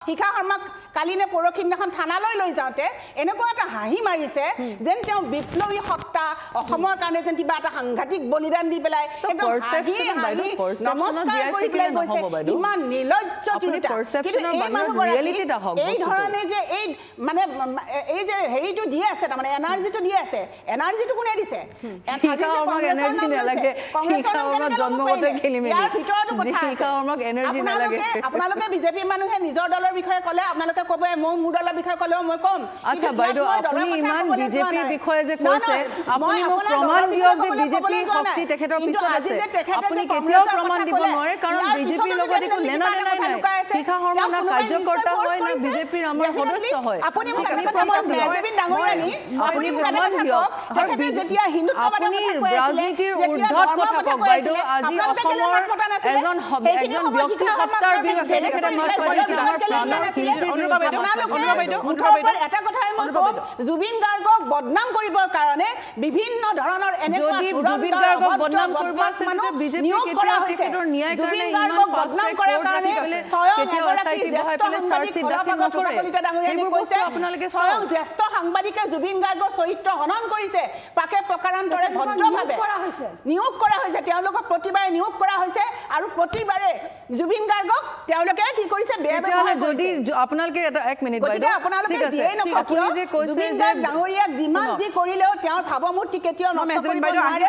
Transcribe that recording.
শিখা শৰ্মাক কালি নে পৰখিদিনাখন থানালৈ লৈ যাওঁতে এনেকুৱা এটা হাঁহি মাৰিছে যেন তেওঁ বিপ্লৱী সত্তা অসমৰ কাৰণে যেন কিবা এটা সাংঘাতিক বলিদান দি পেলাই একদম নমস্কাৰ কৰি পেলাই গৈছে ইমান নিৰ্লজ্জ তিৰোতা কিন্তু এই মানুহগৰাকী এই ধৰণে যে এই মানে এই যে হেৰিটো দিয়ে আছে তাৰমানে এনাৰ্জিটো দিয়ে আছে এনাৰ্জিটো কোনে দিছে এনাৰ্জি নালাগে জন্মগতে খেলি মেলি আপোনালোকে বিজেপি মানুহে নিজৰ দলৰ বিষয়ে ক'লে আপোনালোকে ক'ব মোৰ দলৰ বিষয়ে ক'লেও মই ক'ম আচ্ছা বাইদেউ আপুনি ইমান বিজেপিৰ বিষয়ে যে কৈছে আপুনি মোক প্ৰমাণ দিয়ক যে বিজেপি শক্তি তেখেতৰ পিছত আছে আপুনি কেতিয়াও প্ৰমাণ দিব নোৱাৰে কাৰণ বিজেপিৰ লগত একো লেনা দেনা নাই শিখা শৰ্মা না কাৰ্যকৰ্তা হয় না বিজেপিৰ আমাৰ সদস্য হয় আপুনি প্ৰমাণ দিয়ক আপুনি প্ৰমাণ দিয়ক আপুনি ৰাজনীতিৰ ঊৰ্ধ্বত কথা কওক বাইদেউ আজি অসমৰ এজন ব্যক্তি সত্তাৰ বিৰুদ্ধে তেখেতে মাত মাতিছে আমাৰ প্ৰাণৰ এটা কথাই মই কওঁ জুবিন গাৰ্গক বদনাম কৰিবৰ কাৰণে বিভিন্ন ধৰণৰ এনেকুৱা জুবিন গাৰ্গক বদনাম কৰিব আছে বিজেপি কেতিয়া তেখেতৰ ন্যায় কাৰণে ইমান বদনাম কৰাৰ কাৰণে কেতিয়া এসআইটি বহাই পেলাই চাৰ্জশিট দাখিল নকৰে এইবোৰ বস্তু আপোনালোকে স্বয়ং জ্যেষ্ঠ সাংবাদিকে জুবিন গাৰ্গৰ চৰিত্ৰ হনন কৰিছে পাকে প্ৰকাৰান্তৰে ভদ্ৰভাৱে নিয়োগ কৰা হৈছে তেওঁলোকক প্ৰতিবাৰে নিয়োগ কৰা হৈছে আৰু প্ৰতিবাৰে জুবিন গাৰ্গক তেওঁলোকে কি কৰিছে বেয়া ব্যৱহাৰ যদি আপোনালোকে এটা এক মিনিট বাইদেউ আপোনালোকে যিয়ে নকওক জুবিন গাৰ্গ ডাঙৰীয়াক যিমান যি কৰিলেও তেওঁৰ ভাৱমূৰ্তি কেতিয়াও নষ্ট কৰিব নোৱাৰে